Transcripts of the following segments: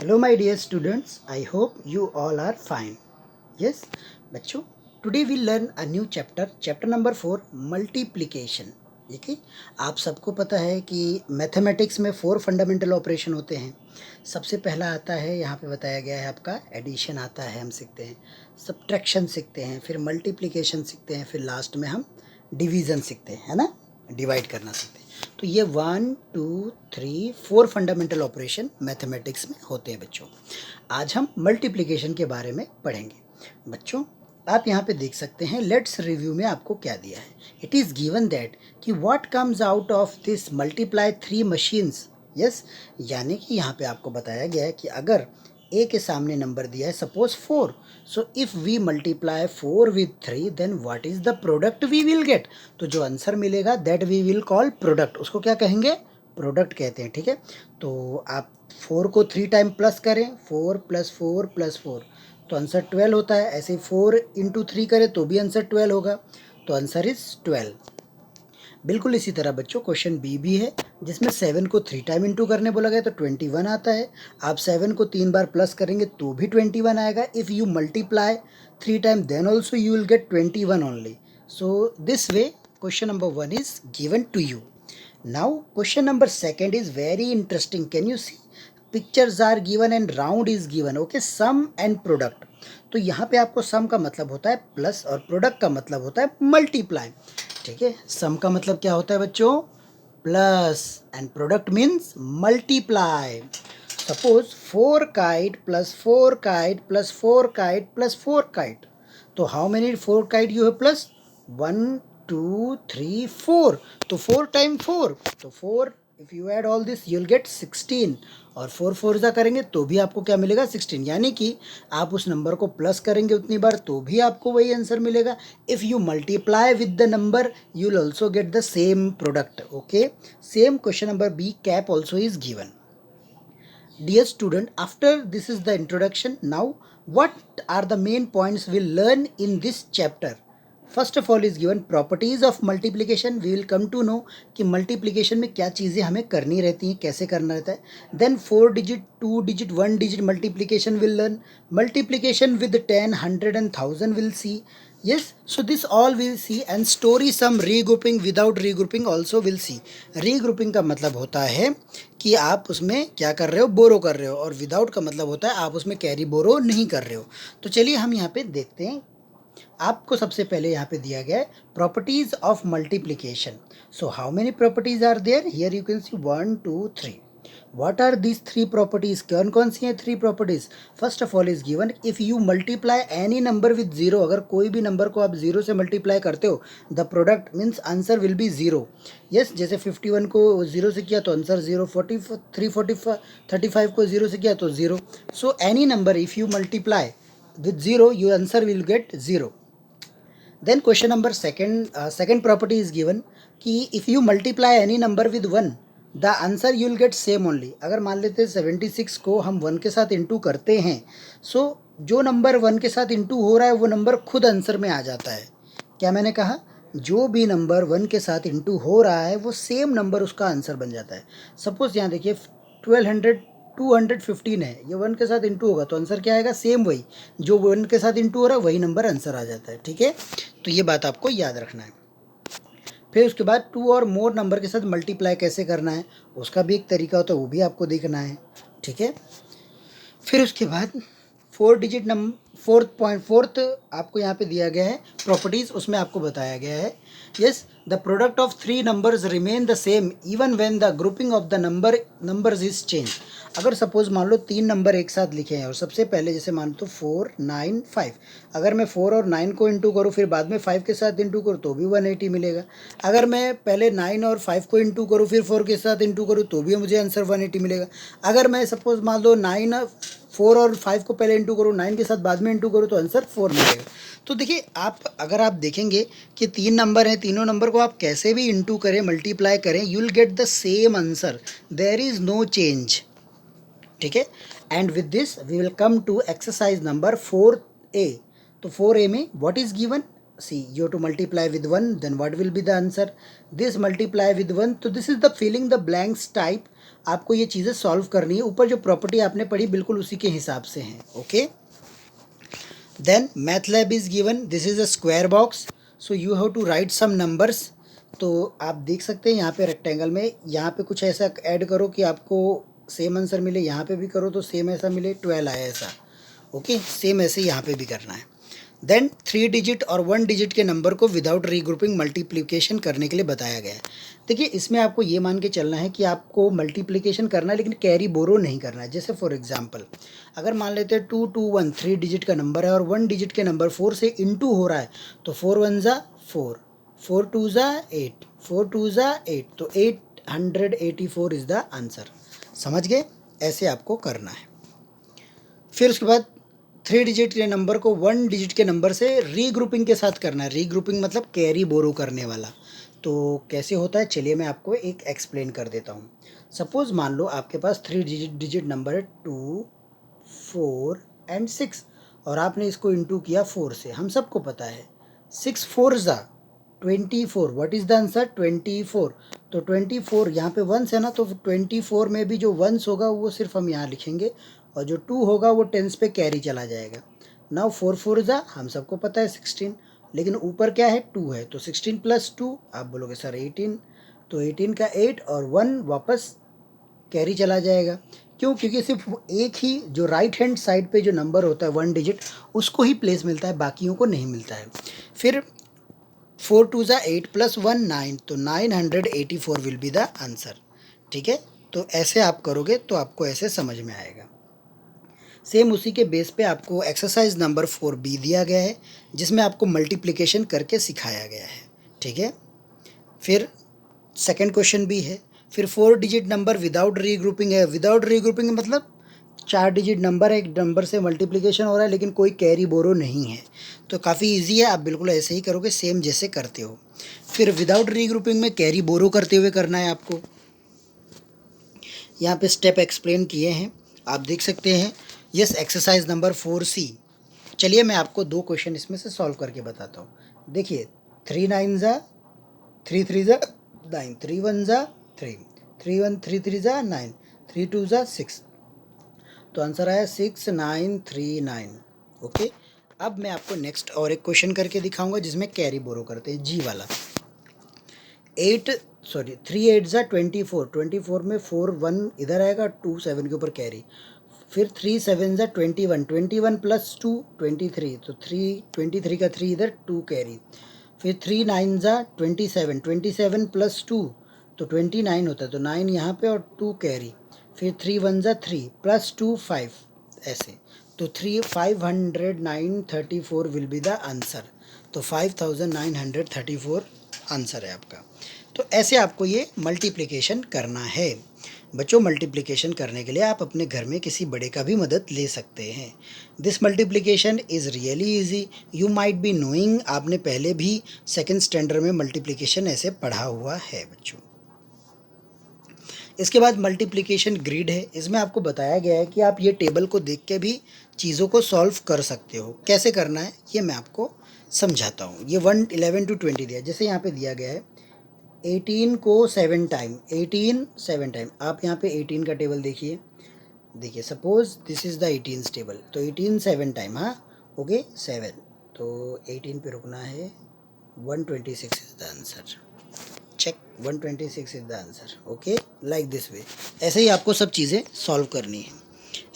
Hello my dear students, I hope you all are fine. Yes, बच्चों, today we learn a new chapter number 4, multiplication. ठीक है, आप सबको पता है कि मैथमेटिक्स में 4 फंडामेंटल ऑपरेशन होते हैं. सबसे पहला आता है, यहाँ पे बताया गया है आपका एडिशन आता है, हम सीखते हैं, सब्ट्रैक्शन सीखते हैं, फिर मल्टीप्लिकेशन सीखते हैं, फिर लास्ट में हम डिवीज़न सीखते हैं, है ना, डिवाइड करना सीखते हैं. तो ये 1 2 3 4 फंडामेंटल ऑपरेशन मैथमेटिक्स में होते हैं बच्चों. आज हम मल्टीप्लिकेशन के बारे में पढ़ेंगे. बच्चों, आप यहाँ पे देख सकते हैं, लेट्स रिव्यू में आपको क्या दिया है. इट इज़ गिवन दैट कि what comes out of this multiply 3 machines. Yes, यानी कि यहाँ पे आपको बताया गया है कि अगर ए के सामने नंबर दिया है suppose 4, so if we multiply 4 with 3 then what is the product we will get. तो जो आंसर मिलेगा that we will call product. उसको क्या कहेंगे? प्रोडक्ट कहते हैं. ठीक है, तो आप 4 को 3 टाइम प्लस करें, 4 + 4 + 4 तो आंसर 12 होता है. ऐसे ही 4 × 3 करें तो भी आंसर 12 होगा. तो आंसर इज़ 12. बिल्कुल इसी तरह बच्चों क्वेश्चन बी भी है, जिसमें 7 को 3 टाइम इंटू करने बोला गया तो 21 आता है. आप 7 को 3 बार प्लस करेंगे तो भी 21 आएगा. If you multiply 3 time then also you will get 21 only. So this way question number 1 is given to you. Now question number 2 is very interesting. Can you see, pictures are given and round is given. Okay, sum and product. तो यहाँ पे आपको सम का मतलब होता है plus और product का मतलब होता है मल्टीप्लाई. ठीक है, सम का मतलब क्या होता है बच्चों? Plus, and product means multiply. Suppose 4 kite plus 4 kite plus 4 kite plus 4 kite. तो how many 4 kite you have plus? 1 2 3 4. तो 4 टाइम 4, तो 4 if you add all this you will gate 16. और 4 4 जा करेंगे तो भी आपको क्या मिलेगा? 16. यानी कि आप उस नंबर को प्लस करेंगे उतनी बार तो भी आपको वही आंसर मिलेगा. If you multiply with the number you will also get the same product. Okay, same question number B cap also is given. Dear student, after this is the introduction. Now what are the main points we'll learn in this chapter? First of all is given properties of multiplication. We will come to know कि multiplication में क्या चीज़ें हमें करनी रहती हैं, कैसे करना रहता है. Then 4 digit, 2 digit, 1 digit multiplication will learn. Multiplication with 10 100 and 1000 will see. yes, so this all we'll see. and story some regrouping without regrouping also will see. regrouping का मतलब होता है कि आप उसमें क्या कर रहे हो? बोरो कर रहे हो. और विदाउट का मतलब होता है आप उसमें कैरी बोरो नहीं कर रहे हो. तो चलिए हम यहाँ पे देखते हैं. आपको सबसे पहले यहाँ पे दिया गया है properties of multiplication. So how many properties are there? Here you can see 1 2 3. What are these 3 properties? कौन कौन सी हैं 3 properties? First of all is given if you multiply any number with 0. अगर कोई भी नंबर को आप 0 से मल्टीप्लाई करते हो the product means answer will be 0. Yes, जैसे 51 को 0 से किया तो आंसर 0, 43 35 को 0 से किया तो 0. So any number if you multiply with 0 your answer will get 0. then question number second property is given कि if you multiply any number with 1 the answer you will get same only. अगर मान लेते हैं 76 को हम 1 के साथ into करते हैं, सो जो नंबर 1 के साथ इंटू हो रहा है वो नंबर खुद आंसर में आ जाता है. क्या मैंने कहा? जो भी नंबर 1 के साथ इंटू हो रहा है वो सेम नंबर उसका आंसर बन जाता है. सपोज यहाँ देखिए 215 है, ये 1 के साथ इंटू होगा तो आंसर क्या आएगा? सेम वही जो 1 के साथ इंटू हो रहा है वही नंबर आंसर आ जाता है. ठीक है, तो ये बात आपको याद रखना है. फिर उसके बाद 2 और मोर नंबर के साथ मल्टीप्लाई कैसे करना है उसका भी एक तरीका होता है, वो भी आपको देखना है. ठीक है, फिर उसके बाद 4 डिजिट फोर्थ आपको यहाँ पे दिया गया है प्रॉपर्टीज़, उसमें आपको बताया गया है. Yes, the product of 3 numbers remain the same even when the grouping of the numbers is change. अगर सपोज मान लो 3 नंबर एक साथ लिखे हैं और सबसे पहले जैसे मान तो 4 9 5, अगर मैं 4 और 9 को इंटू करूँ फिर बाद में 5 के साथ इंटू करूँ तो भी 180 मिलेगा. अगर मैं पहले 9 और 5 को इंटू करूँ फिर 4 के साथ इंटू करूँ तो भी मुझे आंसर 180 मिलेगा. अगर मैं सपोज मान लो 4 और 5 को पहले इंटू करूँ, 9 के साथ बाद में इंटू करूँ तो आंसर 4 मिलेगा. तो देखिए अगर आप देखेंगे कि 3 नंबर हैं, तीनों नंबर को आप कैसे भी इंटू करें, मल्टीप्लाई करें, you will get the same answer. There is no change. ठीक है, and with this we will come to exercise number 4A. तो 4A में what is given? see, you have to multiply with 1, then what will be the answer? This multiply with 1. तो this is the filling the blanks type. आपको ये चीज़ें solve करनी है. ऊपर जो प्रॉपर्टी आपने पढ़ी बिल्कुल उसी के हिसाब से हैं. Okay. Then math lab is given. This is a square box, so you have to write some numbers. तो आप देख सकते हैं यहाँ पे रेक्टेंगल में यहाँ पे कुछ ऐसा ऐड करो कि आपको सेम आंसर मिले. यहाँ पे भी करो तो सेम ऐसा मिले. 12 आया ऐसा. ओके. सेम ऐसे यहाँ पे भी करना है. देन 3 डिजिट और 1 डिजिट के नंबर को विदाउट रीग्रुपिंग मल्टीप्लिकेशन करने के लिए बताया गया है. देखिए इसमें आपको ये मान के चलना है कि आपको मल्टीप्लिकेशन करना है लेकिन कैरी बोरो नहीं करना है. जैसे फॉर एग्जांपल अगर मान लेते हैं 2 2 1 3 डिजिट का नंबर है और 1 डिजिट के नंबर 4 से इनटू हो रहा है तो 4 1 ज़ा 4, 4 2 ज़ा 8, 4 2 ज़ा 8, तो 884 इज़ द आंसर. समझ गए? ऐसे आपको करना है. फिर उसके बाद 3 डिजिट के नंबर को 1 डिजिट के नंबर से रीग्रुपिंग के साथ करना है. रीग्रुपिंग मतलब कैरी बोरो करने वाला. तो कैसे होता है चलिए मैं आपको एक एक्सप्लेन कर देता हूँ. सपोज़ मान लो आपके पास 3 डिजिट नंबर है 2 4 एंड 6 और आपने इसको इंटू किया 4 से. हम सबको पता है 6 4 ज़ा 24. What is the answer? 24. तो 24 यहाँ पे वंस है ना, तो 24 में भी जो वंस होगा वो सिर्फ हम यहाँ लिखेंगे और जो 2 होगा वो टेंस पे कैरी चला जाएगा. नाउ 4 4 ज़ा हम सबको पता है 16, लेकिन ऊपर क्या है 2 है तो 16 प्लस 2 आप बोलोगे सर 18. तो 18 का 8 और 1 वापस कैरी चला जाएगा. क्यों? क्योंकि सिर्फ एक ही जो राइट हैंड साइड पे जो नंबर होता है 1 डिजिट उसको ही प्लेस मिलता है, बाकियों को नहीं मिलता है. फिर 4 2 ज़ा 8 प्लस 1 9, तो 984 विल बी द आंसर. ठीक है. तो ऐसे आप करोगे तो आपको ऐसे समझ में आएगा. सेम उसी के बेस पे आपको एक्सरसाइज नंबर 4B दिया गया है जिसमें आपको मल्टीप्लिकेशन करके सिखाया गया है. ठीक है. फिर सेकंड क्वेश्चन भी है. फिर 4 डिजिट नंबर विदाउट रीग्रुपिंग है. विदाउट रीग्रुपिंग मतलब 4 डिजिट नंबर है, एक नंबर से मल्टीप्लिकेशन हो रहा है लेकिन कोई कैरी बोरो नहीं है. तो काफ़ी इजी है, आप बिल्कुल ऐसे ही करोगे सेम जैसे करते हो. फिर विदाउट रीग्रुपिंग में कैरी बोरो करते हुए करना है आपको. यहाँ पे स्टेप एक्सप्लेन किए हैं, आप देख सकते हैं. Yes, exercise number 4C. चलिए मैं आपको 2 क्वेश्चन इसमें से सॉल्व करके बताता हूँ. देखिए 3 9 ज़ा 3 3 ज़ा 9, 3 1 ज़ा 3, 3 1 3 3 ज़ा 9, 3 2 ज़ा 6. तो आंसर आया 6 9 3 9. ओके. अब मैं आपको नेक्स्ट और एक क्वेश्चन करके दिखाऊंगा जिसमें कैरी बोरो करते हैं, जी वाला. 3 8 ज़ा 24, 24 में 4 1 इधर आएगा, 2 7 के ऊपर कैरी. फिर 3 7 ज़ा 21, 21 प्लस 2 23, तो 23 का 3 इधर 2 कैरी. फिर 3 9 ज़ा 27, 27 प्लस 2 तो 29 होता है, तो 9 यहाँ पे और 2 कैरी. फिर 3 1 ज़ा 3 प्लस 2 5 ऐसे. तो 5,934 विल बी द आंसर. तो 5,934 आंसर है आपका. तो ऐसे आपको ये मल्टीप्लिकेशन करना है. बच्चों मल्टीप्लिकेशन करने के लिए आप अपने घर में किसी बड़े का भी मदद ले सकते हैं. This multiplication is really easy. You might be knowing, आपने पहले भी सेकेंड स्टैंडर्ड में मल्टीप्लिकेशन ऐसे पढ़ा हुआ है बच्चों. इसके बाद मल्टीप्लिकेशन ग्रिड है. इसमें आपको बताया गया है कि आप ये टेबल को देख के भी चीज़ों को सॉल्व कर सकते हो. कैसे करना है ये मैं आपको समझाता हूँ. ये 1 11 to 20 दिया. जैसे यहाँ पे दिया गया है 18 को 7 टाइम, 18 7 टाइम. आप यहाँ पे 18 का टेबल देखिए. देखिए suppose this is the 18 table. तो 18 7 टाइम. हाँ ओके 7. तो 18 पे रुकना है. 126 is the answer. Check. 126 is the answer. Okay, like this way. ऐसे ही आपको सब चीज़ें सॉल्व करनी है.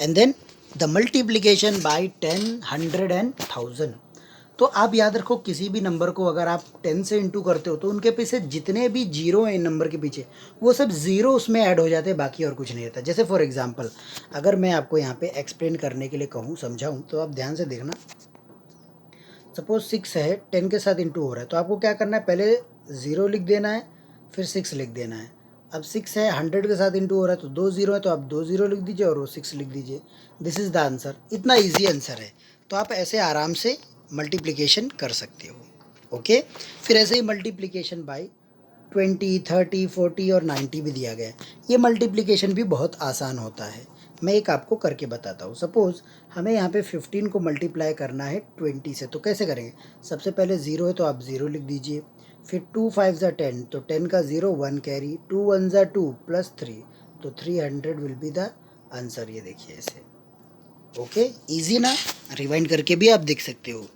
And then the multiplication by 10 100 and 1000. तो आप याद रखो किसी भी नंबर को अगर आप 10 से इंटू करते हो तो उनके पीछे जितने भी जीरो हैं नंबर के पीछे वो सब ज़ीरो उसमें ऐड हो जाते हैं, बाकी और कुछ नहीं रहता. जैसे फॉर एग्जांपल अगर मैं आपको यहाँ पे एक्सप्लेन करने के लिए कहूँ, समझाऊँ, तो आप ध्यान से देखना. सपोज 6 है, 10 के साथ इंटू हो रहा है, तो आपको क्या करना है, पहले 0 लिख देना है, फिर 6 लिख देना है. अब 6 है, 100 के साथ इंटू हो रहा है तो 2 0 है, तो आप 2 0 लिख दीजिए और वो 6 लिख दीजिए. This is the answer. इतना ईजी आंसर है. तो आप ऐसे आराम से मल्टीप्लिकेशन कर सकते हो. ओके. फिर ऐसे ही मल्टीप्लिकेशन बाय 20 30 40 और 90 भी दिया गया है. ये मल्टीप्लिकेशन भी बहुत आसान होता है. मैं एक आपको करके बताता हूँ। सपोज़ हमें यहाँ पे 15 को मल्टीप्लाई करना है 20 से, तो कैसे करेंगे? सबसे पहले 0 है तो आप 0 लिख दीजिए, फिर 2 5 ज़ा 10, तो 10 का 0 1 कैरी, 2 1 ज़ा 2 प्लस 3, तो 300 विल बी द आंसर। ये देखिए ऐसे, ओके, इजी ना? रिवाइंड करके भी आप देख सकते हो।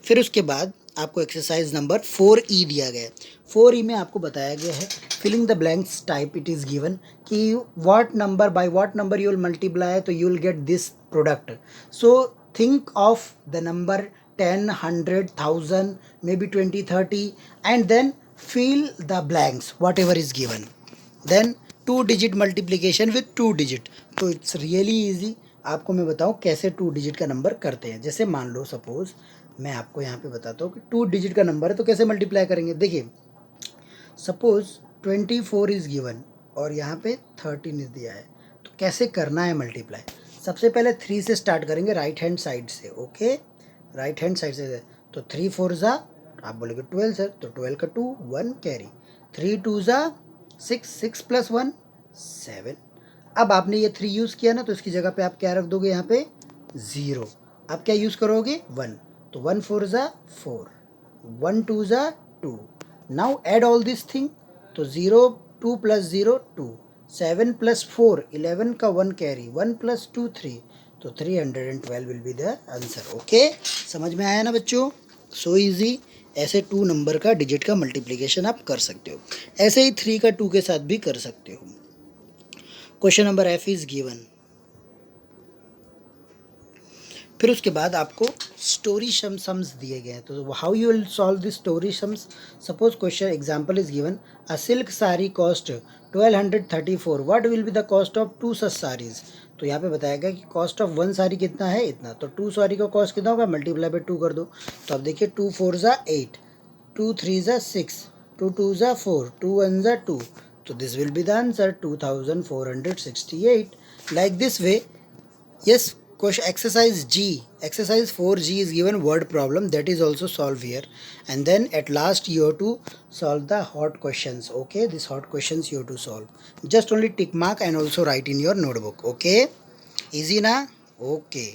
फिर उसके बाद आपको एक्सरसाइज नंबर 4E दिया गया है। 4E में आपको बताया गया है filling the blanks type it is given कि what number by what number you will multiply, तो you will get this product. So think of the number 10 100 1000 maybe 20 30 and then fill the blanks whatever is given, then 2 digit multiplication with 2 digit। तो it's really easy. आपको मैं बताऊं कैसे 2 digit का number करते हैं। जैसे मान लो सपोज मैं आपको यहाँ पे बताता हूँ कि 2 digit का नंबर है तो कैसे मल्टीप्लाई करेंगे। देखिए सपोज 24 इज गिवन और यहाँ पे 13 इज दिया है, तो कैसे करना है मल्टीप्लाई। सबसे पहले 3 से स्टार्ट करेंगे राइट हैंड साइड से, ओके, राइट हैंड साइड से। तो 3 4 ज़ा, आप बोलेंगे 12 सर, तो 12 का 2 1 कैरी, 3 2 ज़ा 6 6 प्लस 1 7। अब आपने ये 3 यूज़ किया ना, तो इसकी जगह पे आप क्या रख दोगे, यहाँ पे 0। आप क्या यूज़ करोगे 1, तो 1 4 ज़ा 4, 1 2 ज़ा 2। Now add all this thing, तो 0 2 प्लस 0 2, 7 प्लस 4 11 का 1 कैरी, 1 प्लस 2 3, तो 312 will be the answer. Okay, समझ में आया ना बच्चों? So easy. ऐसे 2 नंबर का डिजिट का मल्टीप्लिकेशन आप कर सकते हो। ऐसे ही 3 का 2 के साथ भी कर सकते हो। Question number F is given. फिर उसके बाद आपको स्टोरी सम्स दिए गए हैं, तो how you will solve this story sums. Suppose question example is given, a silk sari cost 1234, what will be the cost of 2 सच साड़ीज। तो यहाँ पे बताया गया कि कॉस्ट ऑफ 1 साड़ी कितना है, इतना, तो 2 साड़ी का कॉस्ट कितना होगा, मल्टीप्लाई बाई 2 कर दो। तो अब देखिए 2 4 ज़ा 8, 2 3 ज़ा 6, 2 2 ज़ा 4, 2 1 ज़ा 2, तो this will be the answer 2468। Like this way. Yes, question exercise G, exercise 4G is given word problem, that is also solved here, and then at last you have to solve the hot questions. Okay, these hot questions you have to solve. Just only tick mark and also write in your notebook. Okay, easy na? Okay.